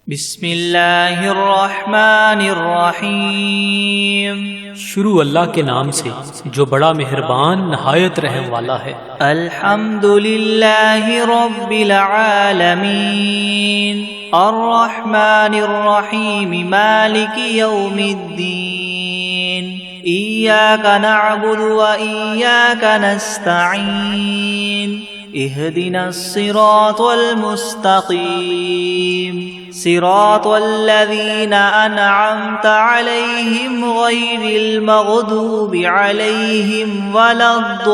بسم اللہ الرحمن الرحیم۔ شروع اللہ کے نام سے جو بڑا مہربان نہایت رحم والا ہے۔ الحمد للہ رب العالمین الرحمن الرحیم مالک یوم الدین ایاک نعبد و ایاک نستعین اهدنا الصراط المستقيم صراط الذين أنعمت عليهم غير المغضوب عليهم ولا الضالين۔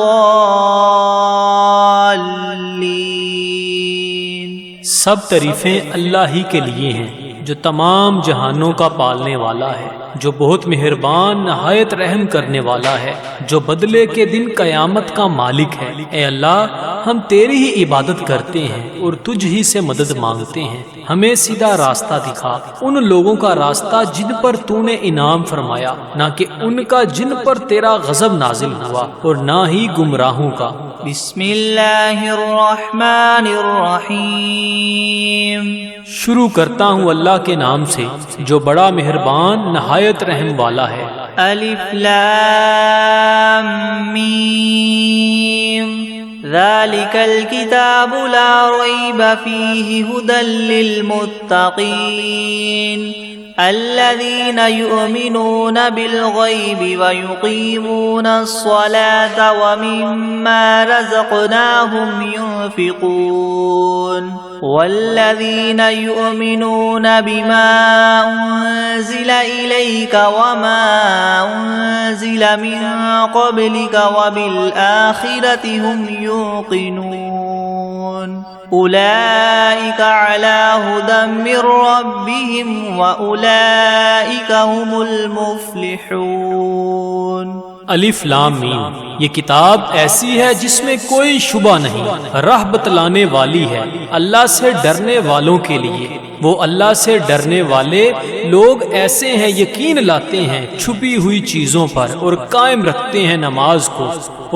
سب تعریفیں اللہ ہی کے لیے ہیں جو تمام جہانوں کا پالنے والا ہے، جو بہت مہربان نہایت رحم کرنے والا ہے، جو بدلے کے دن قیامت کا مالک ہے۔ اے اللہ، ہم تیری ہی عبادت کرتے ہیں اور تجھ ہی سے مدد مانگتے ہیں۔ ہمیں سیدھا راستہ دکھا، ان لوگوں کا راستہ جن پر تو نے انعام فرمایا، نہ کہ ان کا جن پر تیرا غضب نازل ہوا، اور نہ ہی گمراہوں کا۔ بسم اللہ الرحمن الرحیم۔ شروع کرتا ہوں اللہ کے نام سے جو بڑا مہربان نہایت رحم والا ہے۔ الف لام میم ذالک الکتاب لا ریب فیہ ھدی للمتقین الذین یؤمنون بالغیب ویقیمون الصلاة ومما رزقناہم ينفقون والذین یؤمنون بما انزل الیک وما انزل من قبلک وبالآخرة هم یوقنون اولئک علی ھدی من ربہم واولئک هم المفلحون۔ الف لام میم، یہ کتاب ایسی ہے جس میں کوئی شبہ نہیں، راہ بتلانے والی ہے اللہ سے ڈرنے والوں کے لیے۔ وہ اللہ سے ڈرنے والے لوگ ایسے ہیں یقین لاتے ہیں چھپی ہوئی چیزوں پر اور قائم رکھتے ہیں نماز کو،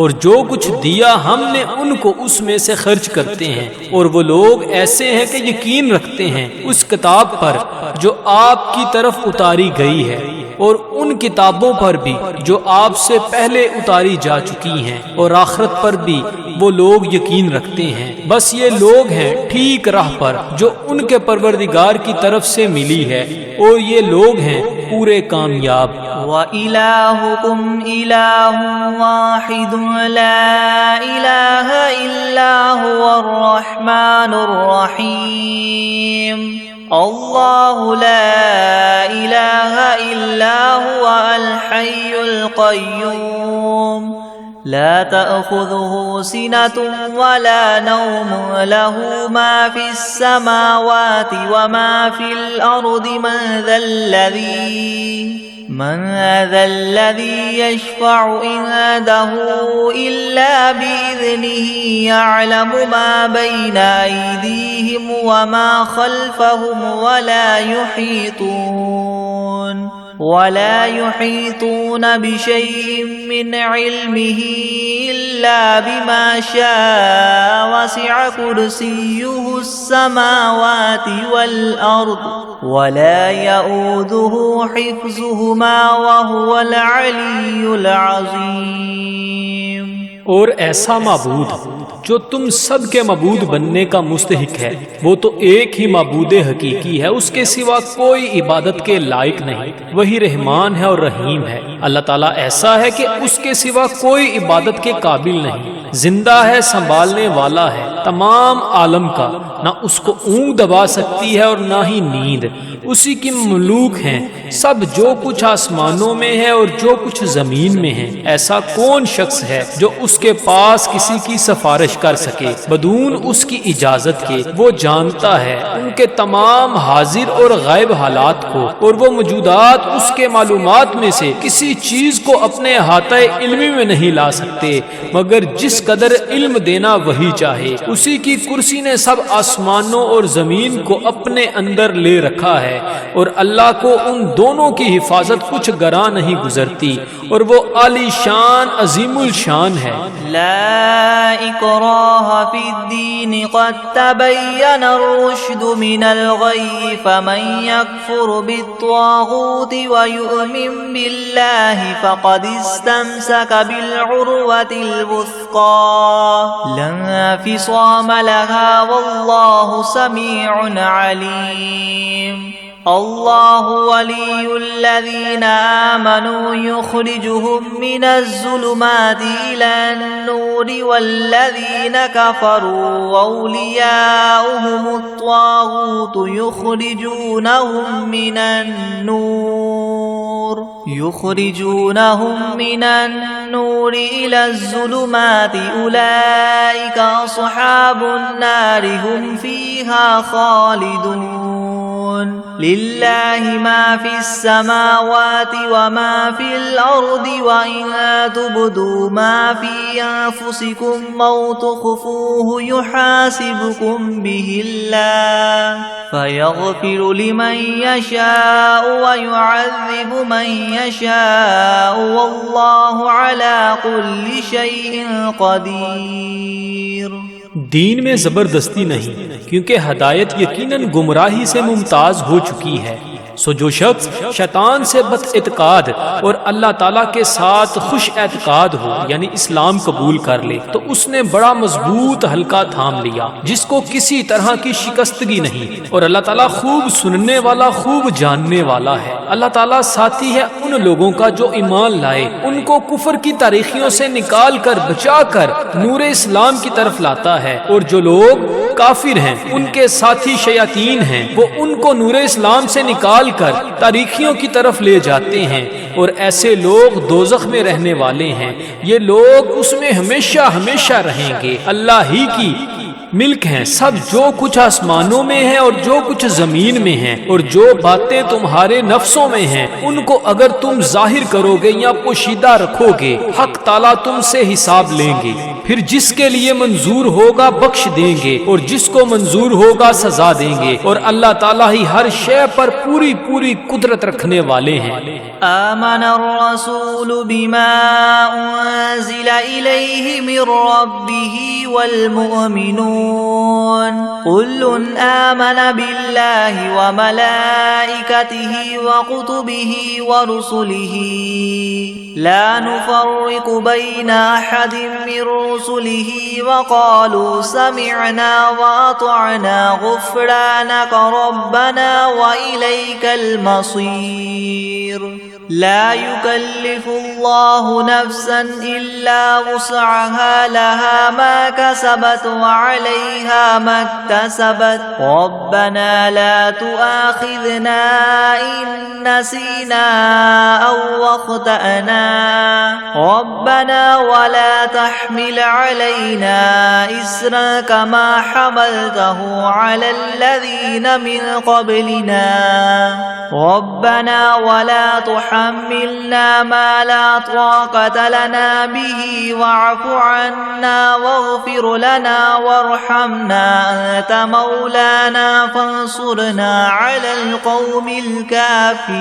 اور جو کچھ دیا ہم نے ان کو اس میں سے خرچ کرتے ہیں۔ اور وہ لوگ ایسے ہیں کہ یقین رکھتے ہیں اس کتاب پر جو آپ کی طرف اتاری گئی ہے، اور ان کتابوں پر بھی جو آپ سے پہلے اتاری جا چکی ہیں، اور آخرت پر بھی وہ لوگ یقین رکھتے ہیں۔ بس یہ لوگ ہیں ٹھیک راہ پر جو ان کے پروردگار کی طرف سے ملی ہے، اور یہ لوگ ہیں پورے کامیاب۔ وَإِلَٰهُكُمْ إِلَٰهٌ وَاحِدٌ لَا إِلَٰهَ إِلَّا هُوَ الرَّحْمَٰنُ الرَّحِيمُ اللہ لا الہ الا هو الحی القیوم لا تأخذه سنة ولا نوم له ما في السماوات وما في الأرض من ذا الذي يشفع عنده إلا بإذنه يعلم ما بين أيديهم وما خلفهم ولا يحيطون بشيء من علمه إلا بما شاء وسع كرسيه السماوات والأرض ولا يؤوده حفظهما وهو العلي العظيم۔ اور ایسا معبود جو تم سب کے معبود بننے کا مستحق ہے، وہ تو ایک ہی معبود حقیقی ہے، اس کے سوا کوئی عبادت کے لائق نہیں۔ وہی رحمان ہے اور رحیم ہے۔ اللہ تعالیٰ ایسا ہے کہ اس کے سوا کوئی عبادت کے قابل نہیں، زندہ ہے، سنبھالنے والا ہے تمام عالم کا، نہ اس کو اونگ دبا سکتی ہے اور نہ ہی نیند۔ اسی کی مملوک ہیں سب، جو کچھ آسمانوں میں ہے اور جو کچھ زمین میں ہے۔ ایسا کون شخص ہے جو اس کے پاس کسی کی سفارش کر سکے بدون اس کی اجازت کے؟ وہ جانتا ہے ان کے تمام حاضر اور غائب حالات کو، اور وہ موجودات اس کے معلومات میں سے کسی چیز کو اپنے احاطہ علمی میں نہیں لا سکتے مگر جس قدر علم دینا وہی چاہے۔ اسی کی کرسی نے سب آسمانوں اور زمین کو اپنے اندر لے رکھا ہے، اور اللہ کو ان دونوں کی حفاظت کچھ گراں نہیں گزرتی، اور وہ عالی شان عظیم الشان ہے۔ لا اکراہ فی الدین قد تبین الرشد من الغی فمن یکفر بالطاغوت ویؤمن باللہ فقد استمسک بالعروة الوثقى لا انفصام لها واللہ سمیع علیم۔ اللہ ولی الذین آمنوا یخرجهم من الظلمات إلى النور والذین کفروا اولیاؤهم الطاغوت یخرجونهم من النور إلى الظلمات أولئك أصحاب النار هم فيها خالدون۔ للہ ما فی السماوات وما فی الارض وإن تبدوا ما فی انفسکم او تخفوه یحاسبکم به اللہ فیغفر لمن یشاء ویعذب من یشاء واللہ علی کل شیء قدیر۔ دین میں زبردستی نہیں، کیونکہ ہدایت یقیناً گمراہی سے ممتاز ہو چکی ہے۔ سو جو شخص شیطان سے بد اعتقاد اور اللہ تعالیٰ کے ساتھ خوش اعتقاد ہو، یعنی اسلام قبول کر لے، تو اس نے بڑا مضبوط حلقہ تھام لیا جس کو کسی طرح کی شکستگی نہیں، اور اللہ تعالیٰ خوب سننے والا، خوب جاننے والا ہے۔ اللہ تعالیٰ ساتھی ہے ان لوگوں کا جو ایمان لائے، ان کو کفر کی تاریخیوں سے نکال کر بچا کر نور اسلام کی طرف لاتا ہے، اور جو لوگ کافر ہیں ان کے ساتھی شیاطین ہیں، وہ ان کو نور اسلام سے نکال کر تاریخیوں کی طرف لے جاتے ہیں، اور ایسے لوگ دوزخ میں رہنے والے ہیں، یہ لوگ اس میں ہمیشہ ہمیشہ رہیں گے۔ اللہ ہی کی ملک ہیں سب، جو کچھ آسمانوں میں ہے اور جو کچھ زمین میں ہے، اور جو باتیں تمہارے نفسوں میں ہیں ان کو اگر تم ظاہر کرو گے یا پوشیدہ رکھو گے، حق تعالیٰ تم سے حساب لیں گے، پھر جس کے لیے منظور ہوگا بخش دیں گے، اور جس کو منظور ہوگا سزا دیں گے، اور اللہ تعالیٰ ہی ہر شے پر پوری پوری قدرت رکھنے والے ہیں۔ آمن الرسول بما انزل الیہ من ربہ والمؤمنون كل آمن باللہ وملائکتہ وکتبہ ورسلہ لا نفرق بین احد من رسلہ وقالوا سمعنا واطعنا غفرانک ربنا وإلیک المصیر۔ لا يكلف الله نفسا إلا وسعها لها ما كسبت وعليها ما اكتسبت ربنا لا تؤاخذنا إن نسينا أو أخطأنا ربنا ولا تحمل علينا إصرا كما حملته على الذين من قبلنا ربنا ولا تحملنا ما لا طاقة لنا به واعف عنا واغفر لنا وارحمنا أنت مولانا فانصرنا على القوم الكافرين۔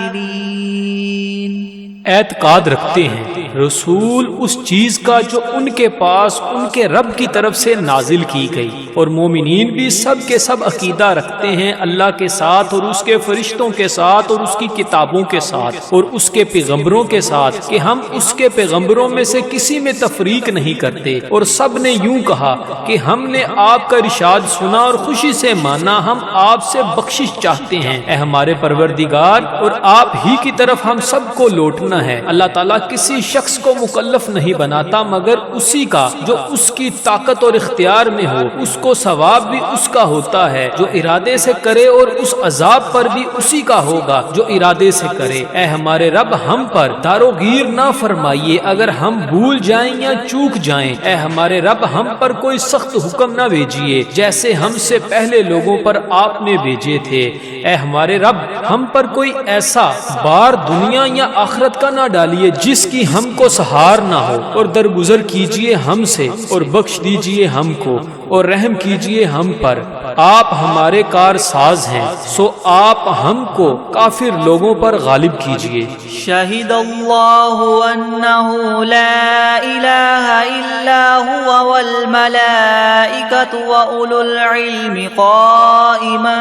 اعتقاد رکھتے ہیں رسول اس چیز کا جو ان کے پاس ان کے رب کی طرف سے نازل کی گئی، اور مومنین بھی سب کے سب عقیدہ رکھتے ہیں اللہ کے ساتھ اور اس کے فرشتوں کے ساتھ اور اس کی کتابوں کے ساتھ اور اس کے پیغمبروں کے ساتھ کہ ہم اس کے پیغمبروں میں سے کسی میں تفریق نہیں کرتے، اور سب نے یوں کہا کہ ہم نے آپ کا ارشاد سنا اور خوشی سے مانا، ہم آپ سے بخشش چاہتے ہیں اے ہمارے پروردگار، اور آپ ہی کی طرف ہم سب کو لوٹنا ہے۔ اللہ تعالیٰ کسی شخص کو مکلف نہیں بناتا مگر اسی کا جو اس کی طاقت اور اختیار میں ہو، اس کو ثواب بھی اس کا ہوتا ہے جو ارادے سے کرے، اور اس عذاب پر بھی اسی کا ہوگا جو ارادے سے کرے۔ اے ہمارے رب ہم پر داروگیر نہ فرمائیے اگر ہم بھول جائیں یا چوک جائیں، اے ہمارے رب ہم پر کوئی سخت حکم نہ بھیجیے جیسے ہم سے پہلے لوگوں پر آپ نے بھیجے تھے۔ اے ہمارے رب ہم پر کوئی ایسا بار دنیا یا آخرت کا نہ ڈالیے جس کی ہم کو سہار نہ ہو، اور درگزر کیجیے ہم سے اور بخش دیجیے ہم کو، اور رحم کیجئے ہم پر، آپ ہمارے کار ساز ہیں، سو آپ ہم کو کافر لوگوں پر غالب کیجئے۔ شہد اللہ انہ لا الہ الا هو والملائکۃ واولو العلم قائما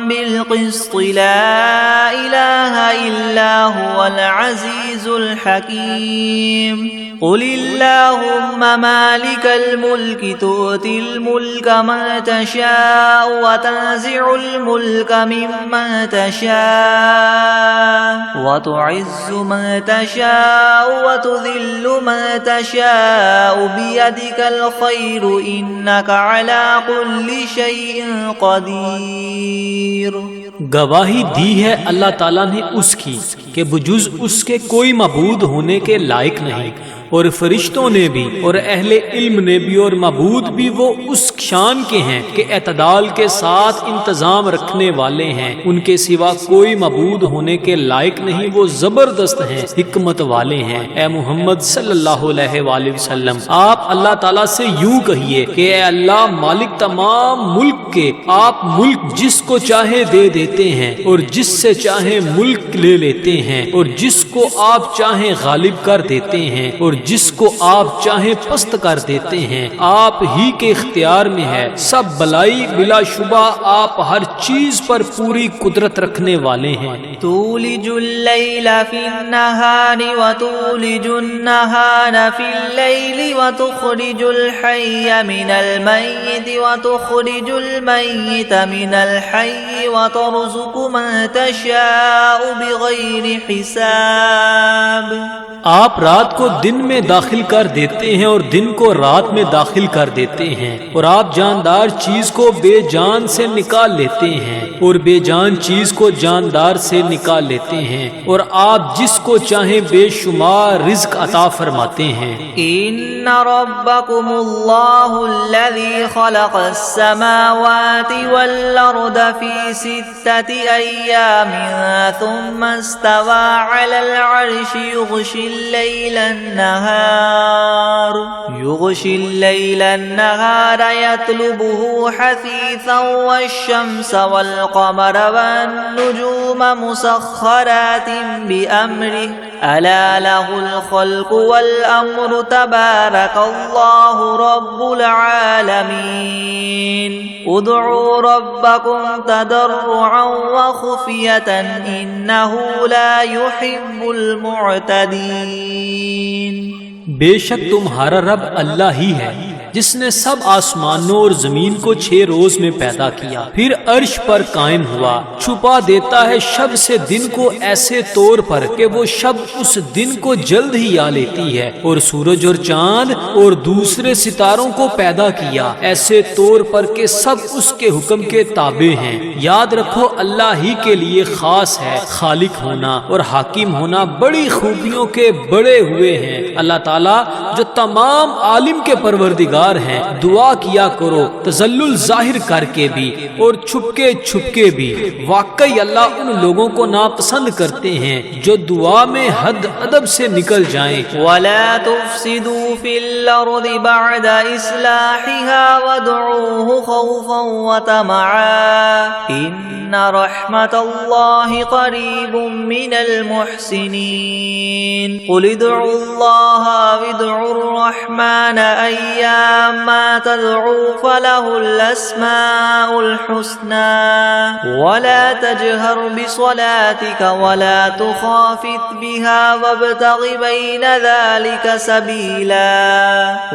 بالقسط لا الہ الا هو العزیز الحکیم۔ قل اللہم مالک الملک تؤتی الملک من تشاء وتنزع الملک ممن تشاء وتعز من تشاء وتذل من تشاء بيدك الخير إنك على كل شيء قدير۔ گواہی دی ہے اللہ تعالیٰ نے اس کی کہ بجز اس کے کوئی معبود ہونے کے لائق نہیں، اور فرشتوں نے بھی اور اہل علم نے بھی اور معبود بھی وہ اس شان کے ہیں کہ اعتدال کے ساتھ انتظام رکھنے والے ہیں، ان کے سوا کوئی معبود ہونے کے لائق نہیں، وہ زبردست ہیں، حکمت والے ہیں۔ اے محمد صلی اللہ علیہ وآلہ وسلم، آپ اللہ تعالیٰ سے یوں کہیے کہ اے اللہ مالک تمام ملک کے، آپ ملک جس کو چاہے دے دیتے ہیں اور جس سے چاہے ملک لے لیتے ہیں، اور جس کو آپ چاہیں غالب کر دیتے ہیں اور جس کو آپ چاہیں پست کر دیتے ہیں، آپ ہی کے اختیار میں ہے، سب بلائی بلا شبہ آپ ہر چیز پر پوری قدرت رکھنے والے ہیں۔ تولج اللیل فی النہار وتولج النہار فی اللیل وتخرج الحی من المیت وتخرج المیت من الحی وترزق من تشاء بغیر حساب۔ آپ رات کو دن میں داخل کر دیتے ہیں اور دن کو رات میں داخل کر دیتے ہیں، اور آپ جاندار چیز کو بے جان سے نکال لیتے ہیں اور بے جان چیز کو جاندار سے نکال لیتے ہیں، اور آپ جس کو چاہیں بے شمار رزق عطا فرماتے ہیں۔ ان ربکم اللہ الذی خلق السماوات والارض فی 6 ایام ثم استوى على العرش يغشي الليل النهار يطلبه حثيثا والشمس والقمر والنجوم مسخرات بأمره ألا له الخلق والأمر تبارك الله رب العالمين ادعوا ربكم تضرعا وخفية إنه لا يحب المعتدين۔ بے شک تمہارا رب اللہ ہی ہے جس نے سب آسمانوں اور زمین کو 6 روز میں پیدا کیا، پھر عرش پر قائم ہوا، چھپا دیتا ہے شب سے دن کو ایسے طور پر کہ وہ شب اس دن کو جلد ہی آ لیتی ہے، اور سورج اور چاند اور دوسرے ستاروں کو پیدا کیا ایسے طور پر کہ سب اس کے حکم کے تابع ہیں۔ یاد رکھو اللہ ہی کے لیے خاص ہے خالق ہونا اور حاکم ہونا، بڑی خوبیوں کے بڑے ہوئے ہیں اللہ تعالیٰ جو تمام عالم کے پروردگار ہیں۔ دعا کیا کرو تذلل ظاہر کر کے بھی اور چھپ کے بھی، واقعی اللہ ان لوگوں کو ناپسند کرتے ہیں جو دعا میں حد ادب سے نکل جائیں۔ وَلَا تُفْسِدُوا فِي الْأَرْضِ بَعْدَ إِصْلَاحِهَا وَادْعُوهُ خَوْفًا وَطَمَعًا إِنَّ رَحْمَتَ اللَّهِ قَرِيبٌ مِّنَ الْمُحْسِنِينَ قُلِ ادْعُوا اللَّهَ وَادْعُوا الرَّحْمَنَ أَيَّامَّا تَدْعُوا فَلَهُ الْأَسْمَاءُ الْحُسْنَى وَلَا تَجْهَرْ بِصَلَاتِكَ وَلَا تُخَافِتْ بِهَا وَابْتَغِ بَيْنَ ذَلِكَ سَبِيلًا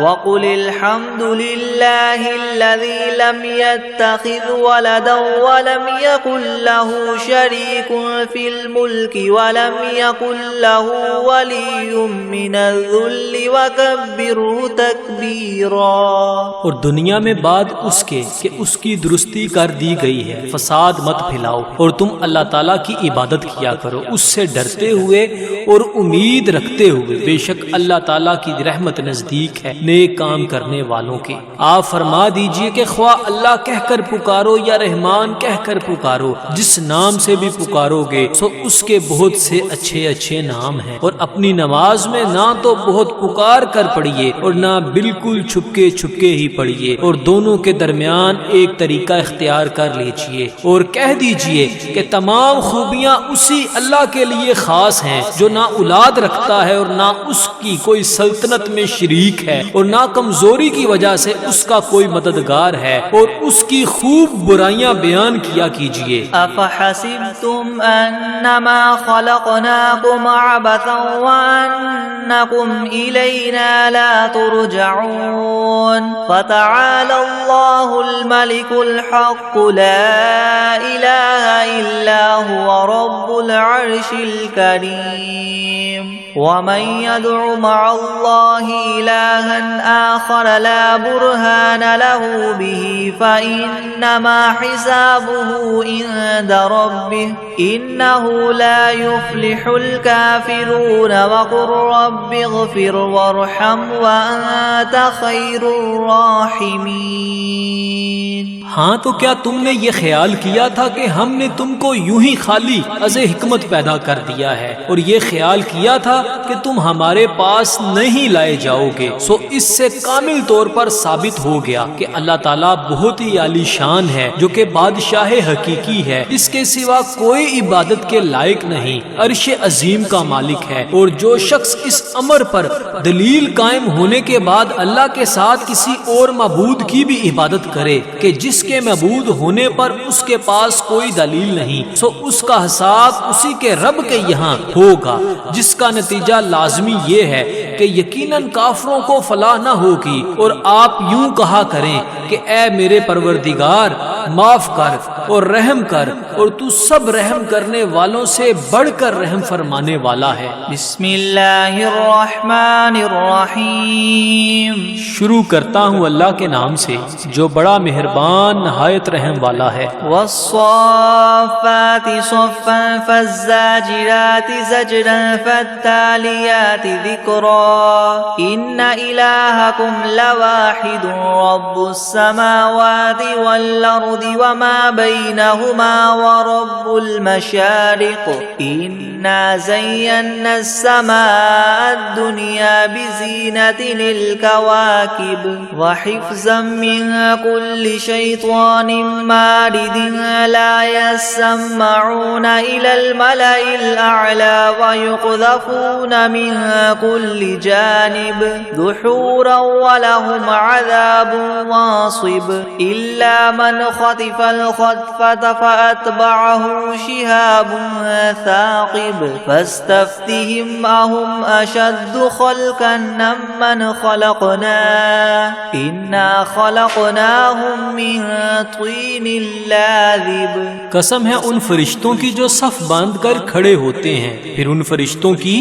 وَقُلِ الْحَمْدُ لِلَّهِ الَّذِي لَمْ يَتَّخِذْ وَلَدًا وَلَمْ يَكُنْ لَهُ شَرِيكٌ فِي الْمُلْكِ وَلَمْ يَكُنْ لَهُ وَلِيٌّ مِّنَ الذُّلِّ وَكَبِّرْهُ تَكْبِيرًا۔ اور دنیا میں بعد اس کے کہ اس کی درستی کر دی گئی ہے، فساد مت پھیلاؤ، اور تم اللہ تعالیٰ کی عبادت کیا کرو اس سے ڈرتے ہوئے اور امید رکھتے ہوئے، بے شک اللہ تعالیٰ کی رحمت نزدیک ہے نیک کام کرنے والوں کے۔ آپ فرما دیجئے کہ خواہ اللہ کہہ کر پکارو یا رحمان کہہ کر پکارو، جس نام سے بھی پکارو گے سو اس کے بہت سے اچھے نام ہیں، اور اپنی نماز میں نہ تو بہت پکار کر پڑھیے اور نہ بالکل چھپکے چھپکے ہی پڑھیے، اور دونوں کے درمیان ایک طریقہ اختیار کر لیجئے اور کہہ دیجئے کہ تمام خوبیاں اسی اللہ کے لیے خاص ہیں جو نہ اولاد رکھتا ہے اور نہ اس کی کوئی سلطنت میں شریک ہے اور نہ کمزوری کی وجہ سے اس کا کوئی مددگار ہے، اور اس کی خوب برائیاں بیان کیا کیجئے۔ افحسبتم انما خلقناكم عبثا وانکم الینا لا ترجعون فتعالى الله الملك الحق لا اله الا هو رب العرش الكريم ومن يدع مع الله إلها آخر لا برهان له به فإنما حسابه عند ربه إنه لا يفلح الكافرون وقل رب اغفر وارحم وأنت خير الراحمين۔ ہاں تو کیا تم نے یہ خیال کیا تھا کہ ہم نے تم کو یوں ہی خالی از حکمت پیدا کر دیا ہے اور یہ خیال کیا تھا کہ تم ہمارے پاس نہیں لائے جاؤ گے؟ سو اس سے کامل طور پر ثابت ہو گیا کہ اللہ تعالیٰ بہت ہی عالی شان ہے، جو کہ بادشاہ حقیقی ہے، اس کے سوا کوئی عبادت کے لائق نہیں، عرش عظیم کا مالک ہے۔ اور جو شخص اس امر پر دلیل قائم ہونے کے بعد اللہ کے ساتھ کسی اور معبود کی بھی عبادت کرے کہ جس کے معبود ہونے پر اس کے پاس کوئی دلیل نہیں، سو اس کا حساب اسی کے رب کے یہاں ہوگا، جس کا نتیجہ لازمی یہ ہے کہ یقیناً کافروں کو فلاح نہ ہوگی۔ اور آپ یوں کہا کریں کہ اے میرے پروردگار معاف کر اور رحم کر، اور تو سب رحم کرنے والوں سے بڑھ کر رحم فرمانے والا ہے۔ بسم اللہ الرحمن الرحیم۔ شروع کرتا ہوں اللہ کے نام سے جو بڑا مہربان نہایت رحم والا ہے۔ والصافات صفا فالزاجرات زجرا فالتاليات ذكرا إن إلهكم لواحد رب السماوات والأرض وما بينهما ورب المشارق إنا زينا السماء الدنيا بزينة للكواكب وحفظا من كل شيطان مارد لا يسمعون إلى الملأ الأعلى ويقذفون من كل جانب دحورا ولهم عذاب واصب إلا من خطف الخطفة فأتبعه شهاب ثاقب فاستفتهم أهم أشد خلقا ممن خلقنا إنا خلقناهم من طين لازب۔ قسم ہے ان فرشتوں کی جو صف باندھ کر کھڑے ہوتے ہیں، پھر ان فرشتوں کی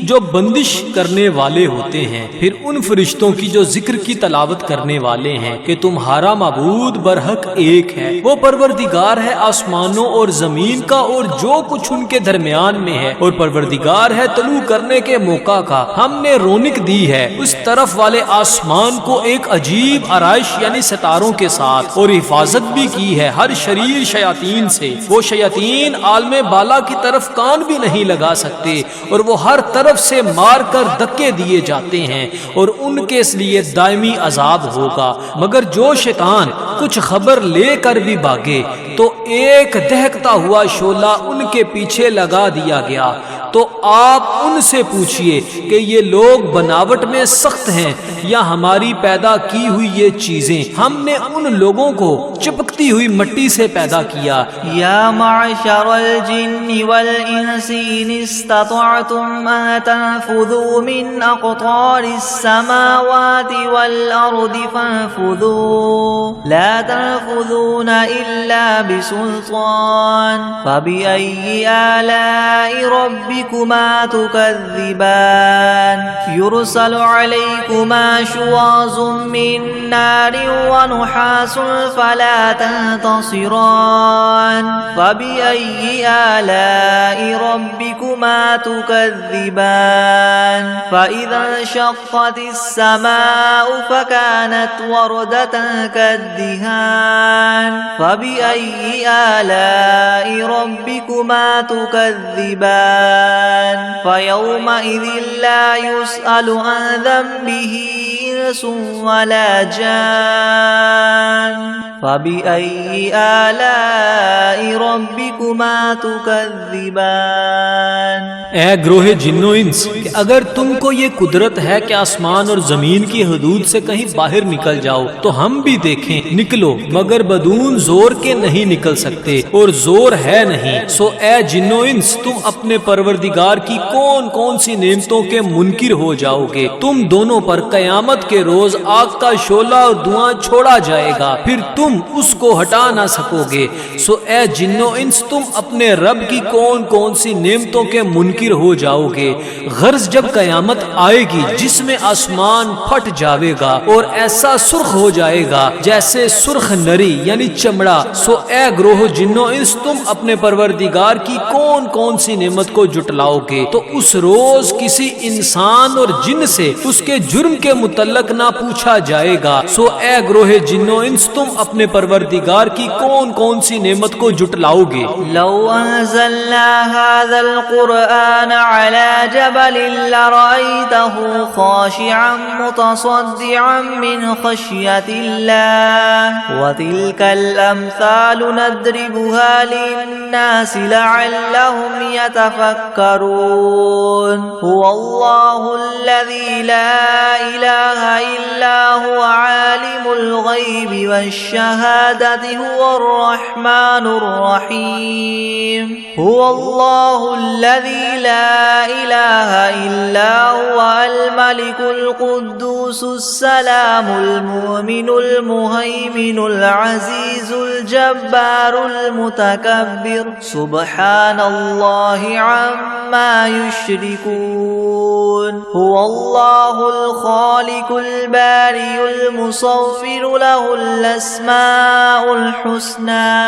جو بندش کرنے والے ہوتے ہیں، پھر ان فرشتوں کی جو ذکر کی تلاوت کرنے والے ہیں کہ تمہارا معبود برحق ایک ہے، وہ پروردگار ہے آسمانوں اور زمین کا اور جو کچھ ان کے درمیان میں ہے، اور پروردگار ہے طلوع کرنے کے موقع کا۔ ہم نے رونق دی ہے اس طرف والے آسمان کو ایک عجیب آرائش یعنی ستاروں کے ساتھ، اور حفاظت بھی کی ہے ہر شریر شیاطین سے۔ وہ شیاطین عالم بالا کی طرف کان بھی نہیں لگا سکتے، اور وہ ہر طرف سے مار کر دھکے دیے جاتے ہیں، اور ان کے اس لیے دائمی عذاب ہوگا۔ مگر جو شیطان کچھ خبر لے کر بھی بھاگے تو ایک دہکتا ہوا شعلہ ان کے پیچھے لگا دیا گیا۔ تو آپ ان سے پوچھئے کہ یہ لوگ بناوٹ میں سخت ہیں یا ہماری پیدا کی ہوئی یہ چیزیں؟ ہم نے ان لوگوں کو چپکتی ہوئی مٹی سے پیدا کیا۔ یا معشر الجن والانس ان استطعتم ان تنفذوا من اقطار السماوات والارض فانفذوا لا تنفذون الا بسلطان فبأي آلاء ربكما تكذبان يرسل عليكما شواظ من نار ونحاس فلا تنتصران فبأي آلاء ربكما تكذبان فإذا انشقت السماء فكانت وردة كالدهان فبأي آلاء ربكما تكذبان فيومئذ لا يسأل عن ذنبه إنس ولا جان فبأي آلاء ربكما تكذبان۔ اے گروہ جن و انس، کہ اگر تم کو یہ قدرت ہے کہ آسمان اور زمین کی حدود سے کہیں باہر نکل جاؤ تو ہم بھی دیکھیں، نکلو، مگر بدون زور کے نہیں نکل سکتے اور زور ہے نہیں۔ سو اے جن و انس، تم اپنے پروردگار کی کون کون سی نعمتوں کے منکر ہو جاؤ گے؟ تم دونوں پر قیامت کے روز آگ کا شعلہ اور دھواں چھوڑا جائے گا، پھر تم اس کو ہٹا نہ سکو گے۔ سو اے جن و انس، تم اپنے رب کی کون کون سی نعمتوں کے منکر ہو جاؤ گے؟ غرض جب قیامت آئے گی جس میں آسمان پھٹ جاوے گا اور ایسا سرخ ہو جائے گا جیسے سرخ نری یعنی چمڑا، سو اے گروہ جن و انس، تم اپنے پروردگار کی کون کون سی نعمت کو جٹلاؤ گے؟ تو اس روز کسی انسان اور جن سے اس کے جرم کے متعلق نہ پوچھا جائے گا۔ سو اے گروہ جن و انس، تم اپنے پروردگار کی کون کون سی نعمت کو جٹلاؤ گے؟ لو انزلنا هذا القرآن على جبل لرأيته خاشعا متصدعا من خشية الله وتلك الأمثال نضربها للناس لعلهم يتفكرون هو الله الذي لا إله إلا هو عالم الغيب والشهادة هو الرحمن الرحيم هو الله الذي لا إله إلا هو الملك القدوس السلام المؤمن المهيمن العزيز الجبار المتكبر سبحان الله عما يشركون هو الله الخالق البارئ المصور له الأسماء الحسنى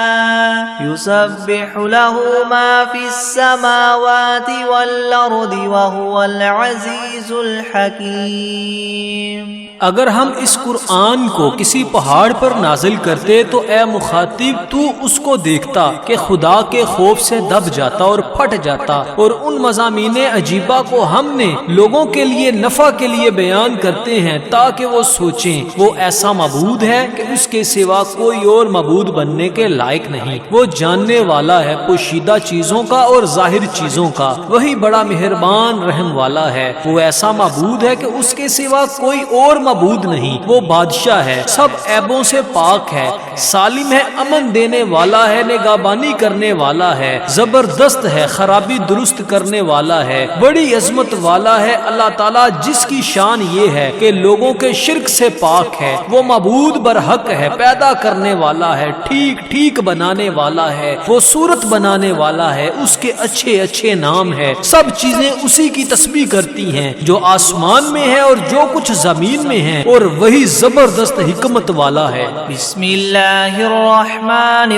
يسبح له ما في السماوات والأرض وهو العزيز الحكيم۔ اگر ہم اس قرآن کو کسی پہاڑ پر نازل کرتے تو اے مخاطب تو اس کو دیکھتا کہ خدا کے خوف سے دب جاتا اور پھٹ جاتا، اور ان مضامین عجیبہ کو ہم نے لوگوں کے لیے نفع کے لیے بیان کرتے ہیں تاکہ وہ سوچیں۔ وہ ایسا معبود ہے کہ اس کے سوا کوئی اور معبود بننے کے لائق نہیں۔ وہ جاننے والا ہے پوشیدہ چیزوں کا اور ظاہر چیزوں کا، وہی بڑا مہربان رحم والا ہے۔ وہ ایسا معبود ہے کہ اس کے سوا کوئی اور معبود نہیں۔ وہ بادشاہ ہے، سب عیبوں سے پاک ہے، سالم ہے، امن دینے والا ہے، نگہبانی کرنے والا ہے، زبردست ہے، خرابی درست کرنے والا ہے، بڑی عظمت والا ہے۔ اللہ تعالیٰ جس کی شان یہ ہے کہ لوگوں کے شرک سے پاک ہے، وہ معبود برحق ہے، پیدا کرنے والا ہے، ٹھیک ٹھیک بنانے والا ہے، وہ صورت بنانے والا ہے، اس کے اچھے اچھے نام ہے۔ سب چیزیں اسی کی تسبیح کرتی ہیں جو آسمان میں ہے اور جو کچھ زمین میں ہے، اور وہی زبردست حکمت والا ہے۔ بسم اللہ الرحمن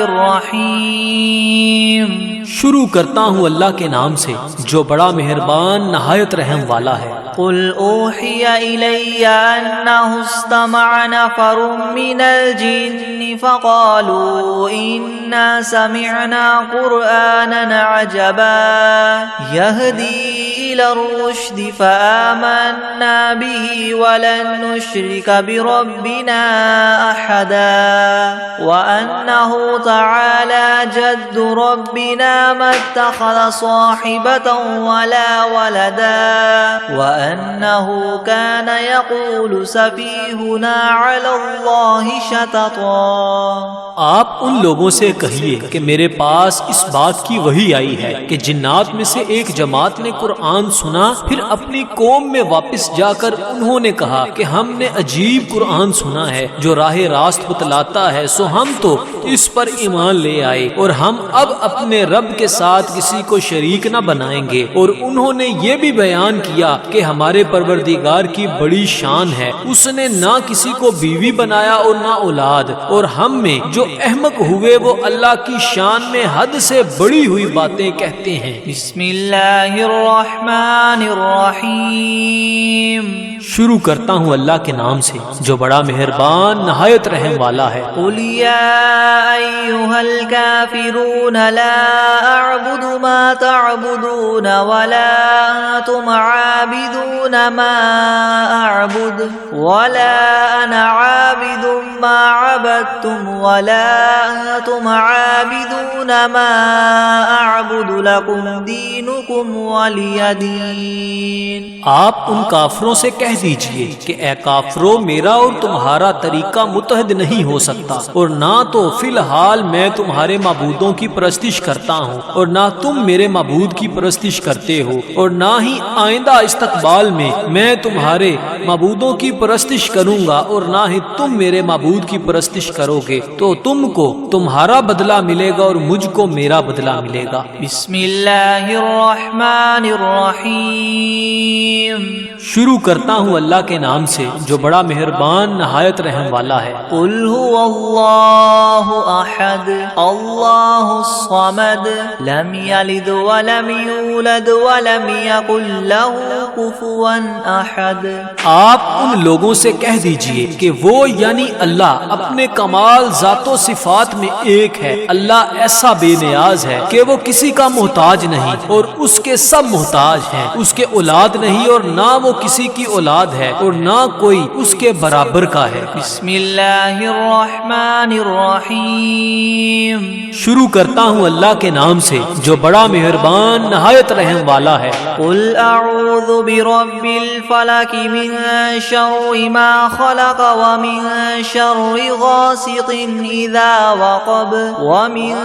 الرحیم۔ شروع کرتا ہوں اللہ کے نام سے جو بڑا مہربان نہایت رحم والا ہے۔ قل اوحی الی انہ استمع نفر من الجن فقالوا انا سمعنا قرآنا عجبا يهدي الى الرشد فآمنا به ولن نشرك بربنا احدا وانه تعالى جد ربنا ما اتخذ صاحبة ولا ولدا وأنه كان يقول سفيهنا على الله شططا۔ آپ ان لوگوں سے کہیے کہ میرے پاس اس بات کی وحی آئی ہے کہ جنات میں سے ایک جماعت نے قرآن سنا، پھر اپنی قوم میں واپس جا کر انہوں نے کہا کہ ہم نے عجیب قرآن سنا ہے جو راہ راست بتلاتا ہے، سو ہم تو اس پر ایمان لے آئے اور ہم اب اپنے رب کے ساتھ کسی کو شریک نہ بنائیں گے۔ اور انہوں نے یہ بھی بیان کیا کہ ہمارے پروردگار کی بڑی شان ہے، اس نے نہ کسی کو بیوی بنایا اور نہ اولاد، اور ہم میں جو احمق ہوئے وہ اللہ کی شان میں حد سے بڑی ہوئی باتیں کہتے ہیں۔ بسم اللہ الرحمن الرحمن الرحیم. شروع کرتا ہوں اللہ کے نام سے جو بڑا مہربان نہایت رحم والا ہے. قل یا ایھا الکافرون لا اعبد ما تعبدون ولا انتم عابدون ما اعبد ولا انا عابد ما عبدتم ولا انتم عابدون ما اعبد لكم دینکم ولی دین. آپ ان کافروں سے کہہ دیجئے کہ اے کافرو میرا اور تمہارا طریقہ متحد نہیں ہو سکتا، اور نہ تو فی الحال میں تمہارے معبودوں کی پرستش کرتا ہوں اور نہ تم میرے معبود کی پرستش کرتے ہو، اور نہ ہی آئندہ استقبال میں تمہارے معبودوں کی پرستش کروں گا اور نہ ہی تم میرے معبود کی پرستش کرو گے. تو تم کو تمہارا بدلہ ملے گا اور مجھ کو میرا بدلہ ملے گا. بسم اللہ الرحمن الرحیم. شروع کرتا ہوں اللہ کے نام سے جو بڑا مہربان نہایت رحم والا ہے. قل هو اللہ احد اللہ الصمد لم یلد ولم یولد ولم یکن له کفوا احد. آپ ان لوگوں سے کہہ دیجئے کہ وہ یعنی اللہ اپنے کمال ذات و صفات میں ایک ہے. اللہ ایسا بے نیاز ہے کہ وہ کسی کا محتاج نہیں اور اس کے سب محتاج ہیں. اس کے اولاد نہیں اور نہ وہ کسی کی اولاد ہے اور نہ کوئی اس کے برابر کا ہے. بسم اللہ الرحمن الرحیم. شروع کرتا ہوں اللہ کے نام سے جو بڑا مہربان نہایت رحم والا ہے. قل اعوذ برب الفلق من شر ما خلق ومن شر غاسق اذا وقب ومن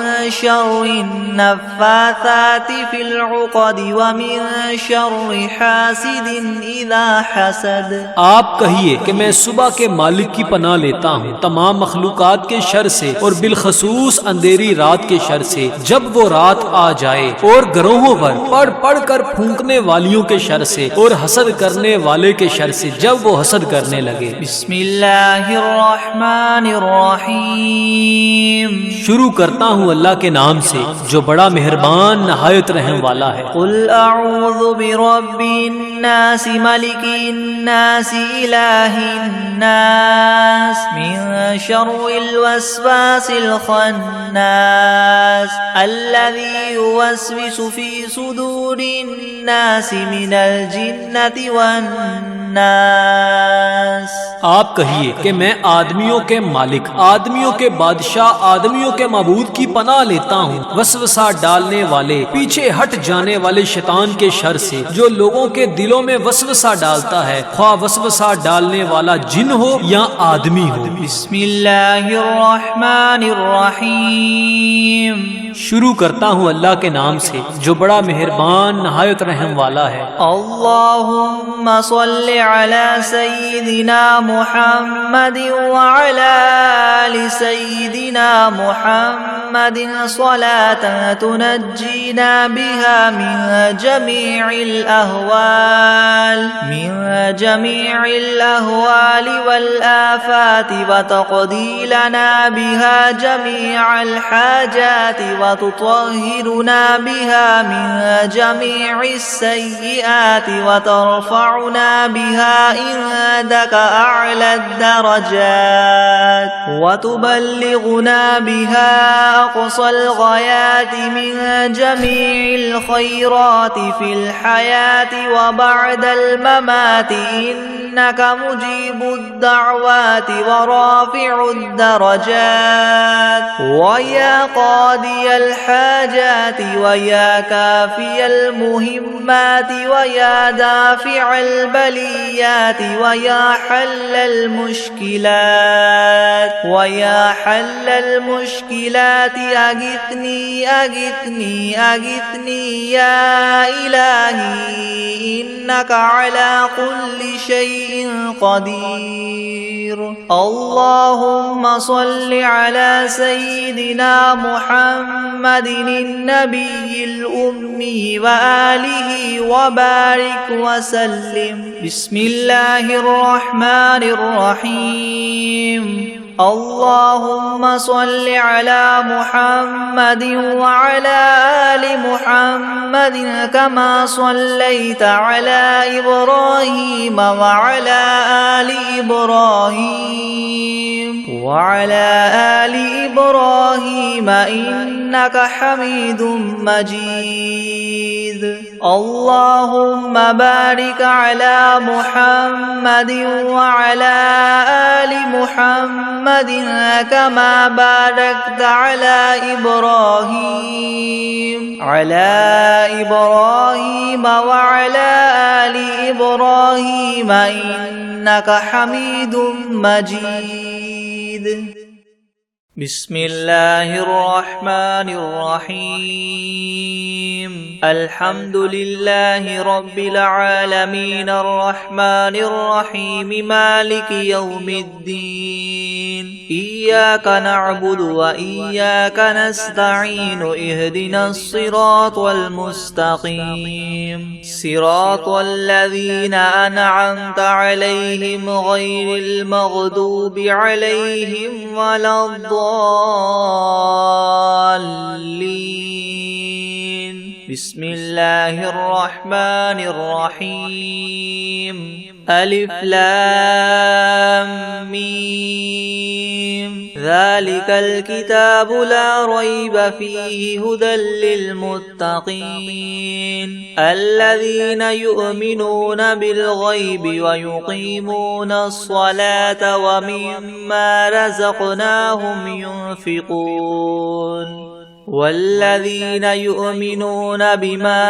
شر النفاثات في العقد ومن شر حاسد اذا حسد. آپ کہیے کہ میں صبح کے مالک کی پناہ لیتا ہوں تمام مخلوقات کے شر سے اور بالخصوص اندھیری رات کے شر سے جب وہ رات آ جائے، اور گروہوں پر پڑھ پڑھ کر پھونکنے والیوں کے شر سے اور حسد کرنے والے کے شر سے جب وہ حسد کرنے لگے. بسم اللہ الرحمن الرحیم. شروع کرتا ہوں اللہ کے نام سے جو بڑا مہربان نہایت رحم والا ہے. قل اعوذ برب الناس ملک الناس الہ الناس من شر الوسواس الخناس الذي يوسوس في صدور الناس من الجنة والناس. آپ کہیے کہ میں آدمیوں کے مالک، آدمیوں کے بادشاہ، آدمیوں کے معبود کی پناہ لیتا ہوں وسوسہ ڈالنے والے، پیچھے ہٹ جانے والے شیطان کے شر سے جو لوگوں کے دلوں میں وسوسہ ڈالتا ہے، خواہ وسوسہ ڈالنے والا جن ہو یا آدمی ہو. بسم اللہ الرحمن الرحیم. شروع کرتا ہوں اللہ کے نام سے جو بڑا مہربان نہایت رحم والا ہے. اللہم صل علی سیدنا محمد وعلی آل سیدنا محمد صلاة تنجینا بها من جمیع الأهوال والآفات وتقضی لنا بها جمیع الحاجات وتطهرنا بها من جميع السيئات وترفعنا بها عندك أعلى الدرجات وتبلغنا بها أقصى الغايات من جميع الخيرات في الحياة وبعد الممات إنك مجيب الدعوات ورافع الدرجات ويا قاضي الحاجات ويا كافي المهمات ويا دافع البليات ويا حل المشكلات أغثني يا إلهي إنك على كل شيء قدير. اللهم صل على سيدنا محمد النبي الأمي وآله وبارك وسلم. بسم الله الرحمن الرحيم. اللهم صل على محمد وعلى آل محمد كما صليت على إبراهيم وعلى آل إبراهيم إنك حميد مجيد. اللهم بارك على محمد وعلى آل محمد كما باركت على إبراهيم وعلى آل إبراهيم إنك حميد مجيد. بسم الله الرحمن الرحيم. الحمد لله رب العالمين الرحمن الرحيم مالك يوم الدين. إياك نعبد وإياك نستعين. اهدنا الصراط المستقيم صراط الذين أنعمت عليهم غير المغضوب عليهم ولا الضالين. بسم الله الرحمن الرحيم. ألف لام ميم. ذلك الكتاب لا ريب فيه هدى للمتقين الذين يؤمنون بالغيب ويقيمون الصلاة ومما رزقناهم ينفقون والذين يؤمنون بما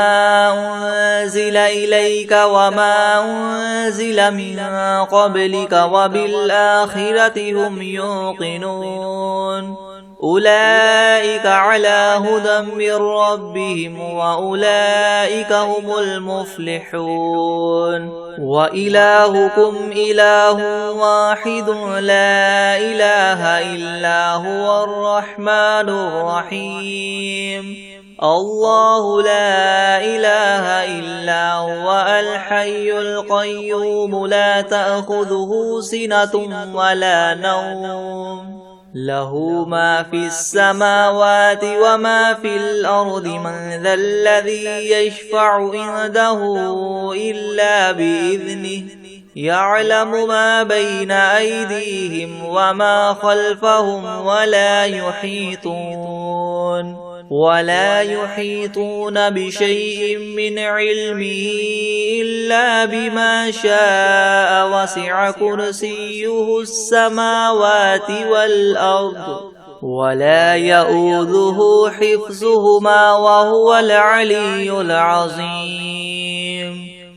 أنزل إليك وما أنزل من قبلك وبالآخرة هم يوقنون أولئك على هدى من ربهم وأولئك هم المفلحون. وإلهكم إله واحد لا إله إلا هو الرحمن الرحيم. الله لا إله إلا هو الحي القيوم لا تأخذه سنة ولا نوم له ما في السماوات وما في الأرض. من ذا الذي يشفع عنده إلا بإذنه يعلم ما بين أيديهم وما خلفهم ولا يحيطون بشيء من علمه إلا بما شاء. وسع كرسيه السماوات والأرض ولا يؤوده حفظهما وهو العلي العظيم.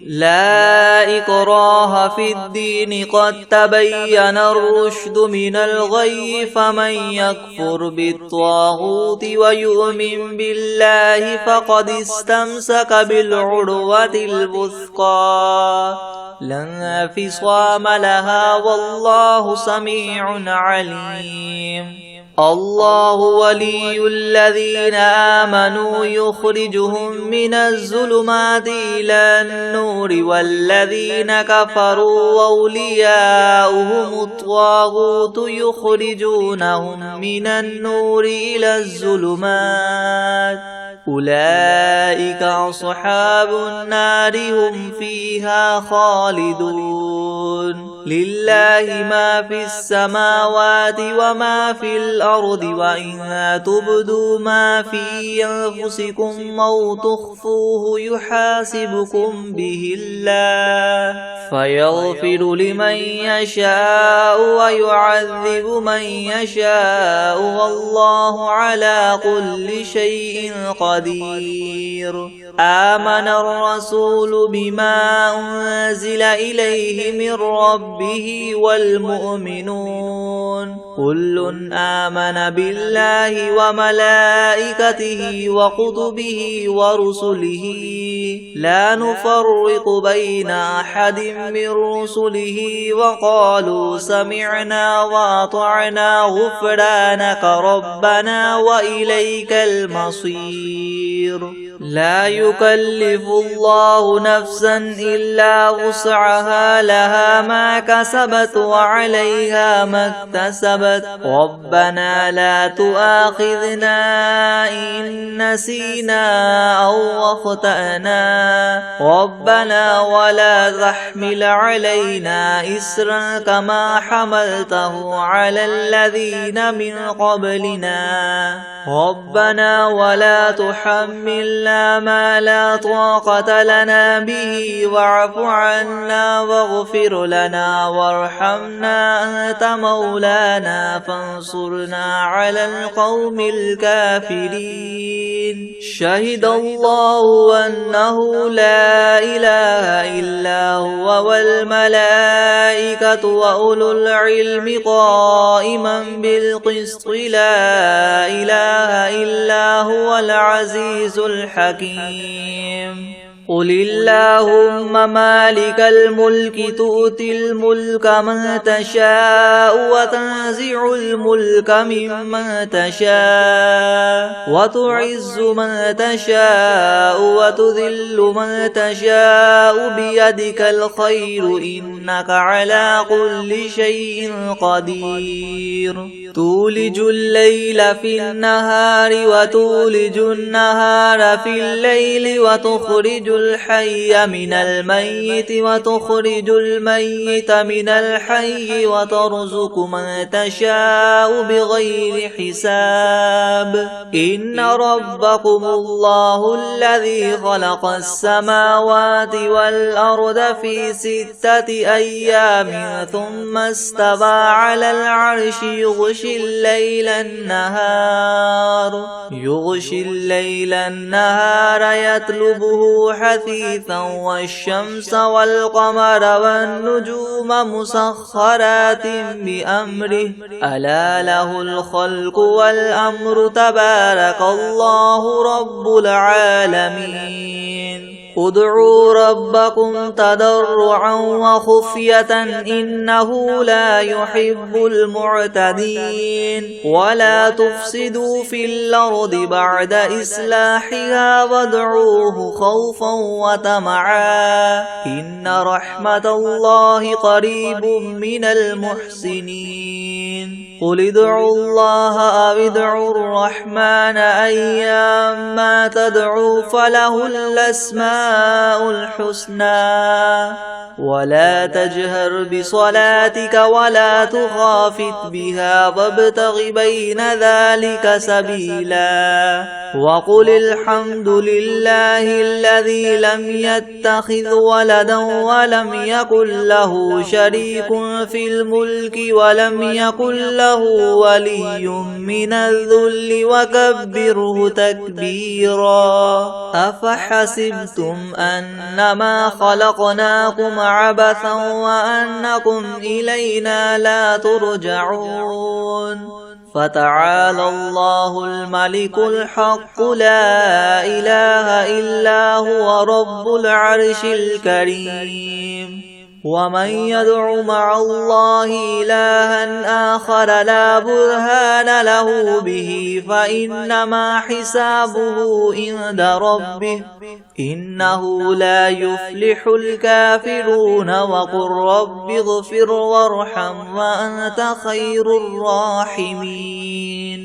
لا إكراه في الدين قد تبين الرشد من الغي. فمن يكفر بالطاغوت ويؤمن بالله فقد استمسك بالعروة الوثقى لا انفصام لها والله سميع عليم. الله ولي الذين آمنوا يخرجهم من الظلمات إلى النور والذين كفروا أولياؤهم الطاغوت يخرجونهم من النور إلى الظلمات أولئك أصحاب النار هم فيها خالدون. لله ما في السماوات وما في الأرض وإن تبدوا ما في أنفسكم أو تخفوه يحاسبكم به الله فيغفر لمن يشاء ويعذب من يشاء والله على كل شيء قدير. آمن الرسول بما أنزل إليه من ربه والمؤمنون كل آمن بالله وملائكته وكتبه ورسله لا نفرق بين أحد من رسله وقالوا سمعنا وأطعنا غفرانك ربنا وإليك المصير. لا يكلف الله نفسا إلا وسعها لها ما كسبت وعليها ما اكتسبت ربنا لا تؤاخذنا إن نسينا أو أخطأنا ربنا ولا تحمل علينا إسرا كما حملته على الذين من قبلنا ربنا ولا تحملنا ما لا طاقة لنا به واعف عنا واغفر لنا وارحمنا أنت مولانا فانصرنا على القوم الكافرين شهد الله أنه لا إله إلا هو والملائكة وأولو العلم قائما بالقسط لا إله إلا هو العزيز الحكيم قل اللهم مالك الملك تؤتي الملك من تشاء وتنزع الملك ممن تشاء وتعز من تشاء وتذل من تشاء بيدك الخير إنك على كل شيء قدير تولج الليل في النهار وتولج النهار في الليل وتخرج الحي من الميت وتخرج الميت من الحي وترزق من تشاء بغير حساب إن ربكم الله الذي خلق السماوات والأرض في 6 أيام ثم استوى على العرش يغشي الليل النهار يطلبه حثيثا والشمس والقمر والنجوم مسخرات بأمره ألا له الخلق والأمر تبارك الله رب العالمين ادعوا ربكم تضرعا وخفية إنه لا يحب المعتدين ولا تفسدوا في الأرض بعد إصلاحها وادعوه خوفا وطمعا إن رحمة الله قريب من المحسنين قل ادعوا الله أو ادعوا الرحمن أيما تدعوا فله الأسماء الحسنى ولا تجهر بصلاتك ولا تخافت بها وابتغ بين ذلك سبيلا وقل الحمد لله الذي لم يتخذ ولدا ولم يكن له شريك في الملك ولم يكن له ولي من الذل وكبره تكبيرا أفحسبتم أنما خلقناكم عبثا وأنكم إلينا لا ترجعون فتعالى الله الملك الحق لا إله إلا هو رب العرش الكريم ومن يدع مع الله إلها آخر لا برهان له به فإنما حسابه عند ربه إنه لا يفلح الكافرون وقل رب اغفر وارحم وأنت خير الراحمين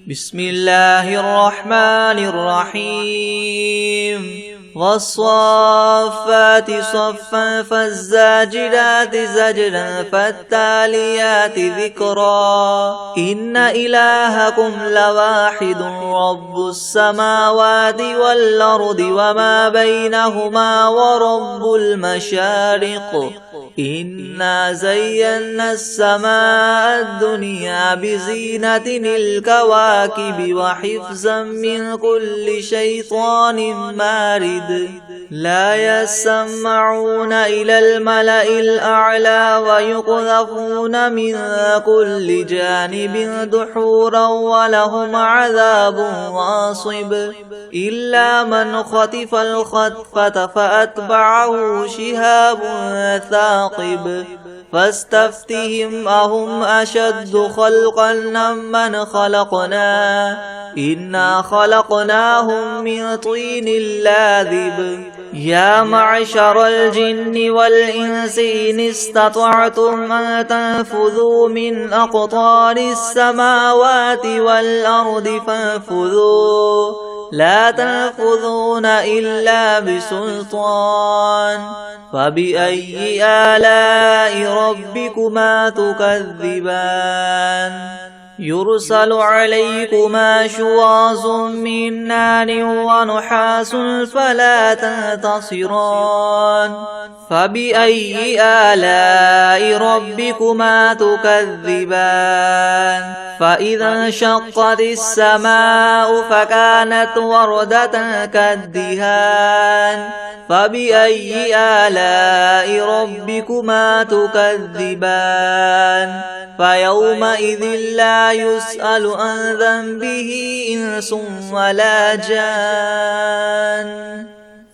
بسم الله الرحمن الرحيم والصافات صفا فالزاجرات زجرا فالتاليات ذكرا إن إلهكم لواحد رب السماوات والأرض وما بينهما ورب المشارق إنا زينا السماء الدنيا بزينة الكواكب وحفظا من كل شيطان مارد لا يسمعون إلى الملأ الأعلى ويقذفون من كل جانب دحورا ولهم عذاب واصب إلا من خطف الخطفة فأتبعه شهاب ثاقب فاستفتهم أهم أشد خلقا ممن خلقنا إنا خلقناهم من طين لاذب يا معشر الجن والإنس إن استطعتم أن تنفذوا من أقطار السماوات والأرض فانفذوا لا تنفذون إلا بسلطان فبأي آلاء ربكما تكذبان يرسل عليكما شواظ من نار ونحاس فلا تنتصران فبأي آلاء ربكما تكذبان فإذا انشقت السماء فكانت وردة كالدهان فبأي آلاء ربكما تكذبان فيومئذ لا يسأل عن ذنبه إنس ولا جان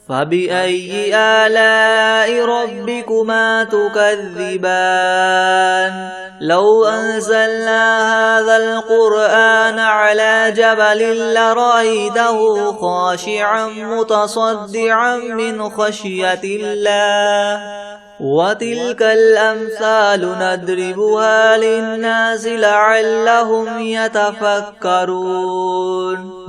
فبأي آلاء ربكما تكذبان لو أنزلنا هذا القرآن على جبل لرأيته خاشعا متصدعا من خشية الله وتلك الأمثال نضربها للناس لعلهم يتفكرون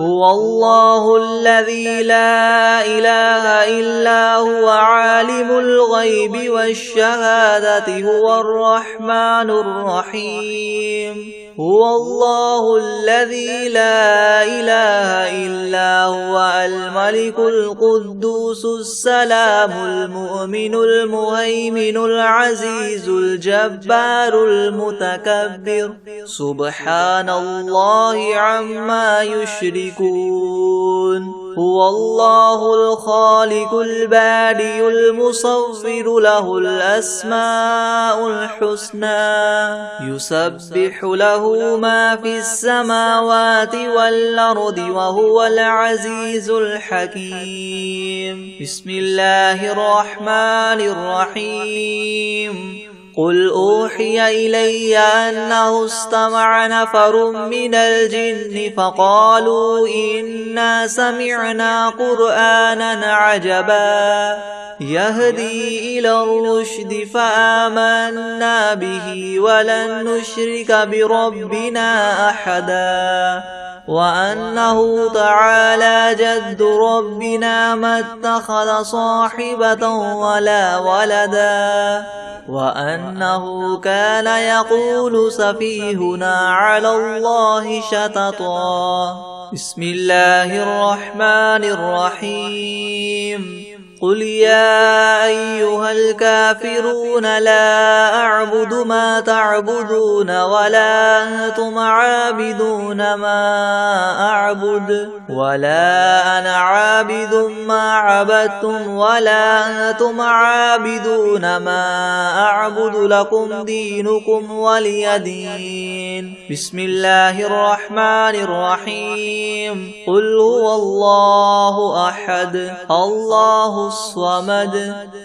هو الله الذي لا إله إلا هو عالم الغيب والشهادة هو الرحمن الرحيم هو الله الذي لا إله إلا هو الملك القدوس السلام المؤمن المهيمن العزيز الجبار المتكبر سبحان الله عما يشركون هو الله الخالق البارئ المصور له الأسماء الحسنى يسبح له ما في السماوات والأرض وهو العزيز الحكيم بسم الله الرحمن الرحيم قل أوحي إلي أنه استمع نفر من الجن فقالوا إنا سمعنا قرآنا عجبا يهدي إلى الرشد فآمنا به ولن نشرك بربنا أحدا وأنه تعالى جد ربنا ما اتخذ صاحبة ولا ولدا وأنه كان يقول سفيهنا على الله شططا بسم الله الرحمن الرحيم قل يا أيها الكافرون لا أعبد ما تعبدون ولا أنتم عابدون ما أعبد ولا أنا عابد ما عبدتم ولا أنتم عابدون ما أعبد لكم دينكم ولي دين بسم الله الرحمن الرحيم قل هو الله أحد الله الصمد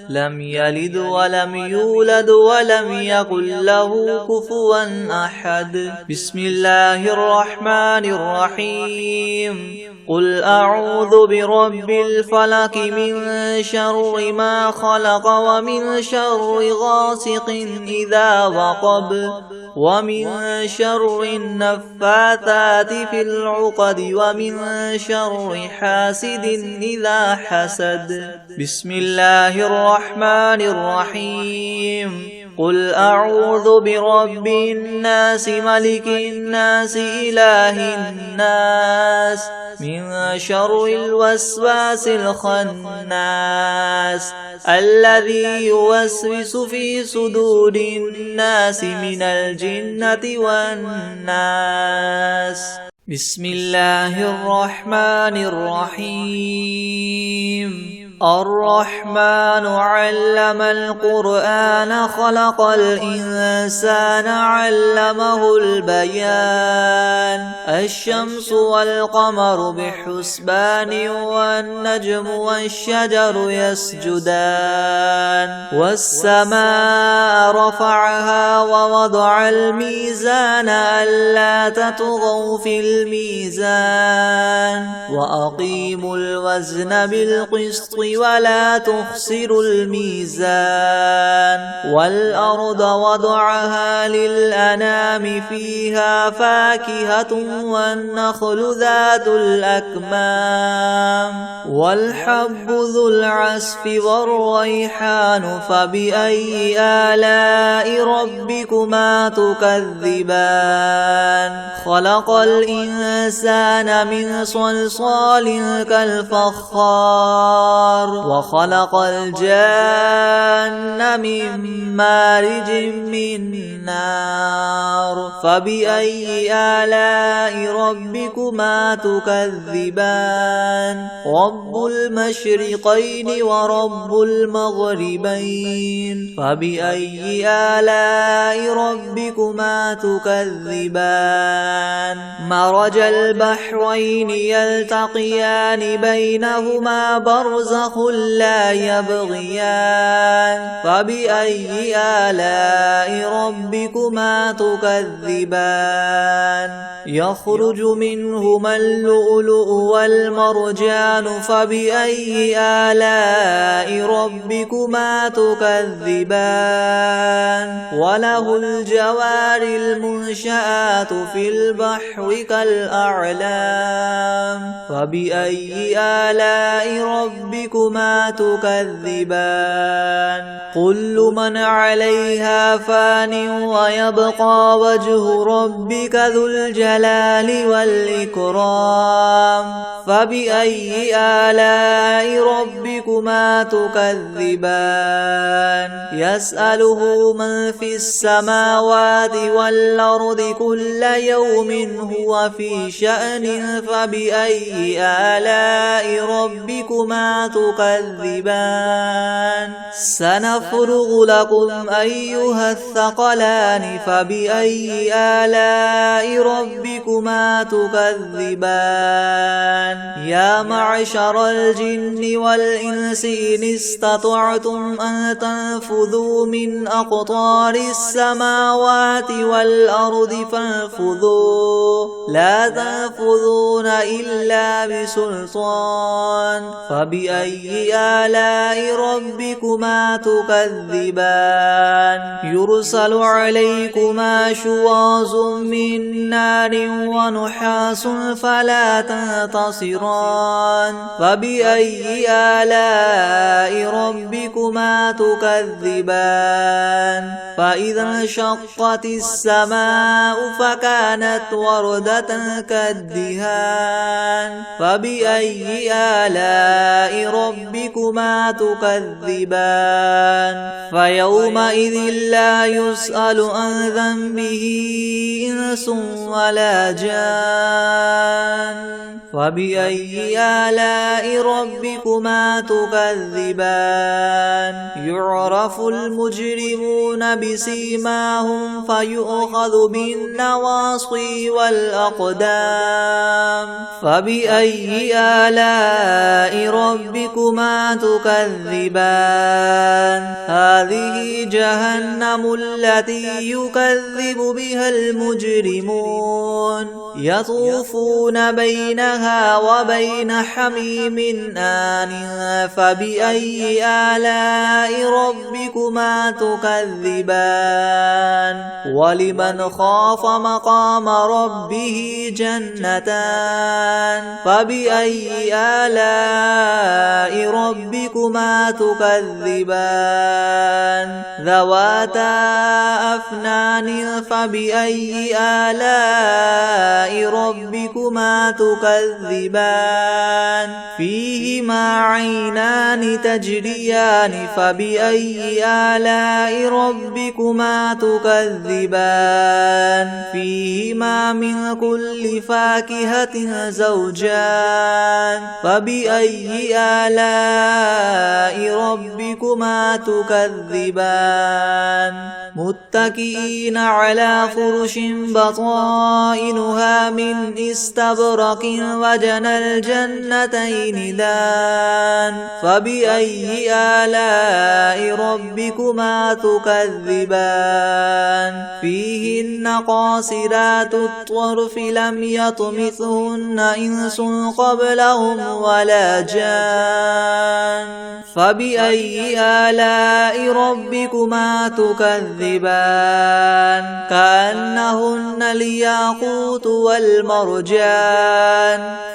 لم يلد ولم يولد ولم يكن له كفوا أحد بسم الله الرحمن الرحيم قل أعوذ برب الفلق من شر ما خلق ومن شر غاسق إذا وقب ومن شر النفاثات في العقد ومن شر حاسد إذا حسد بسم الله الرحمن الرحيم قل أعوذ برب الناس ملك الناس إله الناس من شر الوسواس الخناس الذي يوسوس في صدور الناس من الجنة والناس بسم الله الرحمن الرحيم الرحمن علم القرآن خلق الإنسان علمه البيان الشمس والقمر بحسبان والنجم والشجر يسجدان والسماء رفعها ووضع الميزان ألا تطغوا في الميزان وأقيموا الوزن بالقسط ولا تخسروا الميزان والأرض وضعها للأنام فيها فاكهة والنخل ذات الأكمام والحب ذو العصف والريحان فبأي آلاء ربكما تكذبان خلق الإنسان من صلصال كالفخار وخلق الجان من مارج من نار فبأي آلاء ربكما تكذبان رب المشرقين ورب المغربين فبأي آلاء ربكما تكذبان مرج البحرين يلتقيان بينهما برزخ لا يبغيان فبأي آلاء ربكما تكذبان يخرج منهما اللؤلؤ والمرجان فبأي آلاء ربكما تكذبان وله الجوار المنشآت في البحر كالأعلام فبأي آلاء ربكما تكذبان كل من عليها فان ويبقى وجه ربك ذو الجلال والإكرام فبأي آلاء ربكما تكذبان يسأله من في السماوات والأرض كل يوم هو في شأن فبأي آلاء ربكما تكذبان سنفرغ لكم أيها الثقلان فبأي آلاء ربكما تكذبان يا معشر الجن والإنس إن استطعتم أن تنفذوا من أقطار السماوات والأرض فانفذوا لا تنفذون إلا بسلطان فبأي آلاء ربكما تكذبان يرسل عليكما شواظ من نار ونحاس فلا تنتصران فبأي آلاء ربكما تكذبان فإذا انشقت السماء فكانت وردة كالدهان فبأي آلاء ربكما تكذبان فيومئذ لا يسأل عن ذنبه إنس ولا جان فبأي آلاء ربكما تكذبان يعرف المجرمون بسيماهم فيؤخذ بالنواصي والأقدام فبأي آلاء ربكما تكذبان هذه جهنم التي يكذب بها المجرمون يطوفون بينها وبين حميم آن فبأي آلاء ربكما تكذبان ولمن خاف مقام ربه جنتان فبأي آلاء ربكما تكذبان ذواتا أفنان فبأي آلاء ربكما تكذبان فيهما عينان تجريان الزوجان فبأي آلاء ربكما تكذبان فيهما من كل فاكهة زوجان فبأي آلاء ربكما تكذبان متكئين على فرش بطائنها من استبرق وجنى الجنتين دان فبأي آلاء ربكما تكذبان فيهن قاصرات الطرف لم يطمثهن إنس قبلهم ولا جان فبأي آلاء ربكما تكذبان كأنهن الياقوت والمرجان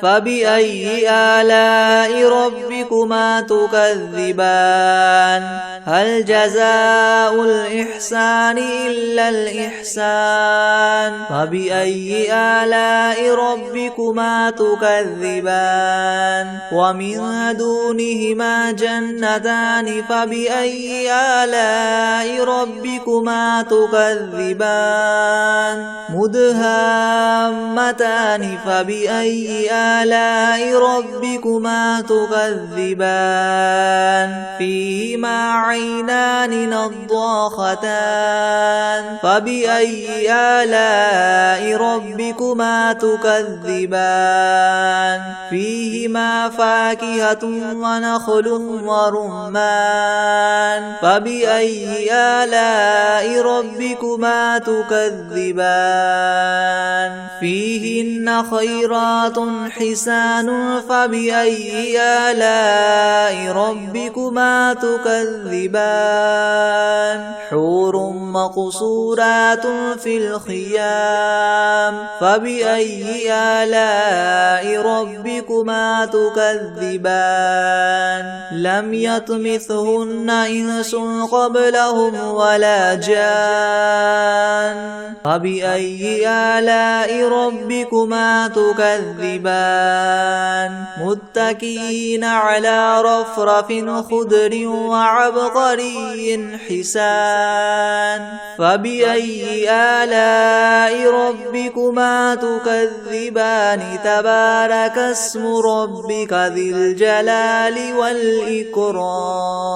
فبأي آلاء ربكما تكذبان هل جزاء الإحسان إلا الإحسان فبأي آلاء ربكما تكذبان ومن دونهما جنتان فبأي آلاء ربكما تكذبان مدهامتان فبأي آلاء ربكما تكذبان فيهما عينان نضاختان فبأي آلاء ربكما تكذبان فيهما فاكهة ونخل ورمان فبأي آلاء ربكما تكذبان فيهن خيرات حسان فبأي آلاء ربكما تكذبان حور مقصورات في الخيام فبأي آلاء ربكما تكذبان لم يطمثهن إنس قبلهم ولا جان فبأي آلاء ربكما تكذبان متكئين على رفرف خضر وعبقري حسان فبأي آلاء ربكما تكذبان تبارك اسم ربك ذي الجلال والإكرام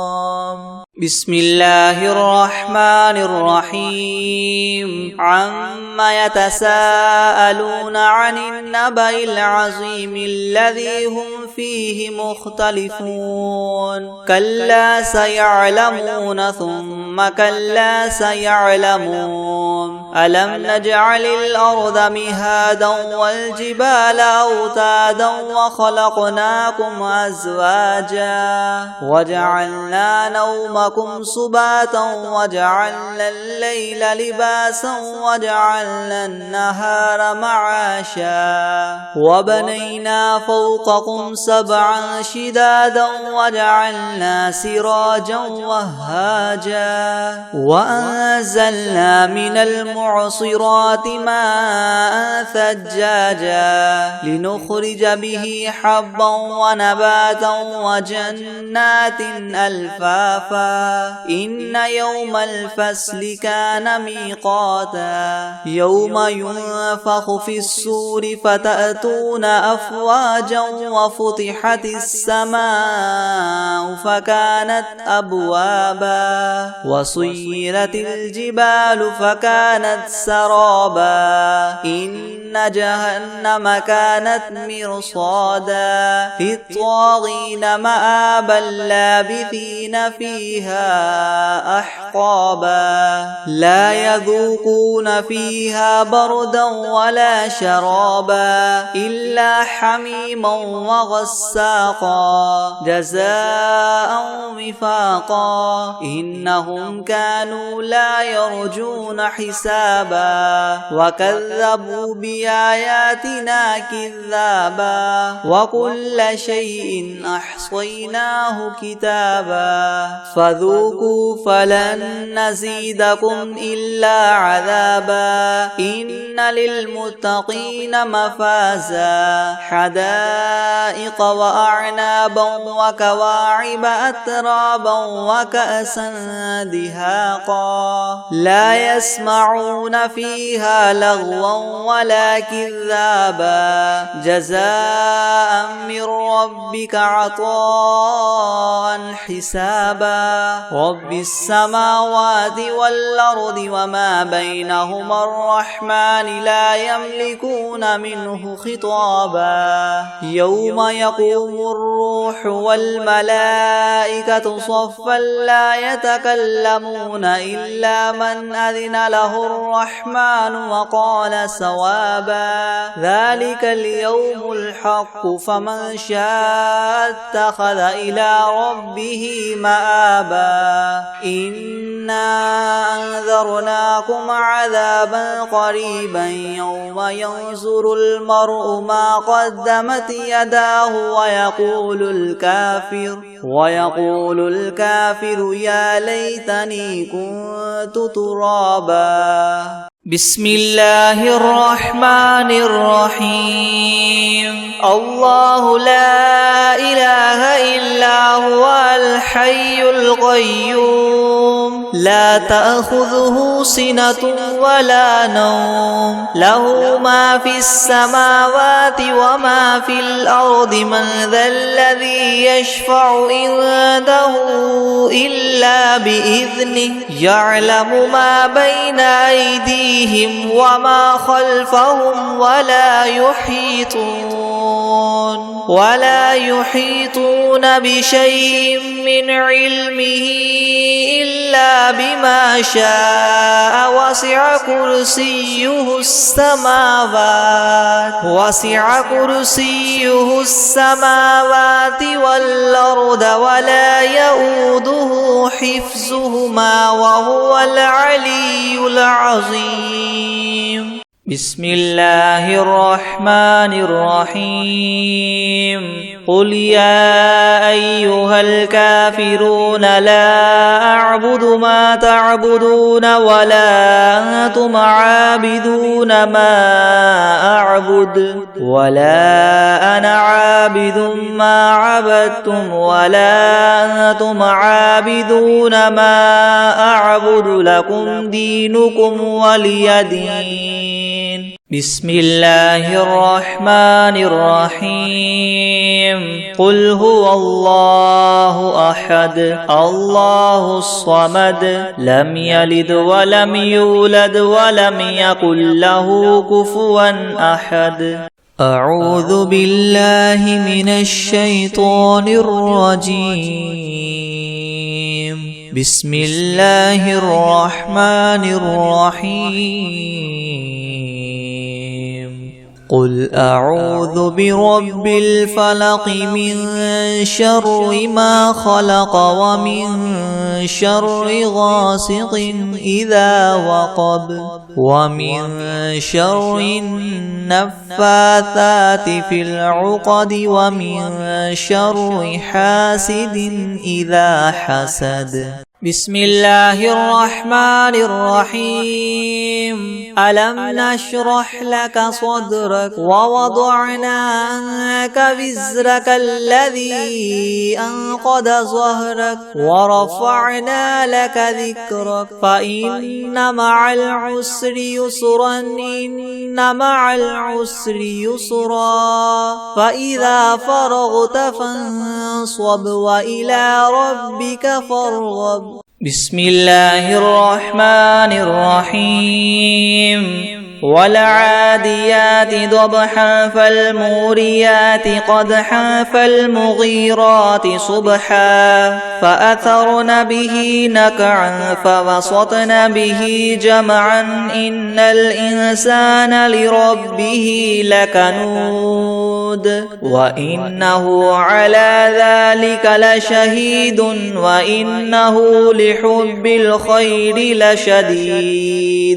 بسم الله الرحمن الرحيم عما يتساءلون عن النبأ العظيم الذي هم فيه مختلفون كلا سيعلمون ثم كلا سيعلمون ألم نجعل الأرض مهادا والجبال أوتادا وخلقناكم أزواجا وجعلنا نومكم سباتا وجعلنا الليل لباسا وجعلنا النهار معاشا وبنينا فوقكم سبعا شدادا وجعلنا سراجا وهاجا وأنزلنا من المعصرات ماء ثجاجا لنخرج به حبا ونباتا وجنات ألفافا إن يوم الفصل كان ميقاتا يوم ينفخ في الصور فتأتون أفواجا وفتحت السماء فكانت أبوابا وسيرت الجبال فكانت سرابا إن جهنم كانت مرصادا للطاغين مآبا لابثين فيها أحقابا لا يذوقون فيها بردا ولا شرابا إلا حميما وغساقا جزاء وفاقا إنهم كانوا لا يرجون حسابا حسابا وكذبوا بآياتنا كذابا وكل شيء أحصيناه كتابا فذوقوا فلن نزيدكم إلا عذابا إن للمتقين مفازا حدائق وأعنابا وكواعب أترابا وكأسا دهاقا لا يسمعون فيها لغوا ولا كذابا جزاء من ربك عطاء حسابا رب السماوات والأرض وما بينهما الرحمن لا يملكون منه خطابا يوم يقوم الروح والملائكة صفا لا يتكلمون إلا من أذن له الرحمن وقال صوابا ذلك اليوم الحق فمن شاء اتخذ إلى ربه مآبا إنا أنذرناكم عذابا قريبا يوم ينظر المرء ما قدمت يداه ويقول الكافر يا ليتني كنت ترابا بسم الله الرحمن الرحيم الله لا إله إلا هو الحي القيوم لا تأخذه سنة ولا نوم له ما في السماوات وما في الأرض من ذا الذي يشفع عنده إلا بإذنه يعلم ما بين أيديهم وما خلفهم ولا يحيطون بشيء من علمه إلا بما شاء وسع كرسيه السماوات والأرض ولا يؤوده حفظهما وهو العلي العظيم بسم الله الرحمن الرحيم قل يا أيها الكافرون لا أعبد ما تعبدون ولا أنتم عابدون ما أعبد ولا أنا عابد ما عبدتم ولا أنتم عابدون ما أعبد لكم دينكم ولي دين بسم الله الرحمن الرحيم قل هو الله أحد الله الصمد لم يلد ولم يولد ولم يكن له كفوا أحد أعوذ بالله من الشيطان الرجيم بسم الله الرحمن الرحيم قل أعوذ برب الفلق من شر ما خلق ومن شر غاسق إذا وقب ومن شر النفاثات في العقد ومن شر حاسد إذا حسد بسم الله الرحمن الرحيم ألم نشرح لك صدرك ووضعنا عنك وزرك الذي أنقض ظهرك ورفعنا لك ذكرك فإن مع العسر يسرا إن مع العسر يسرا فإذا فرغت فانصب وإلى ربك فارغب بسم الله الرحمن الرحيم والعاديات ضبحا فالموريات قدحا فالمغيرات صبحا فأثرن به نقعا فوسطن به جمعا إن الإنسان لربه لكنود وإنه على ذلك لشهيد وإنه لحب الخير لشديد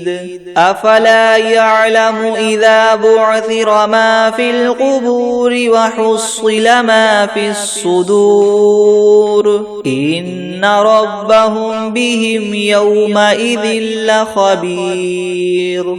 أفلا يعلم إذا بعثر ما في القبور وحصل ما في الصدور إن ربهم بهم يومئذ لخبير.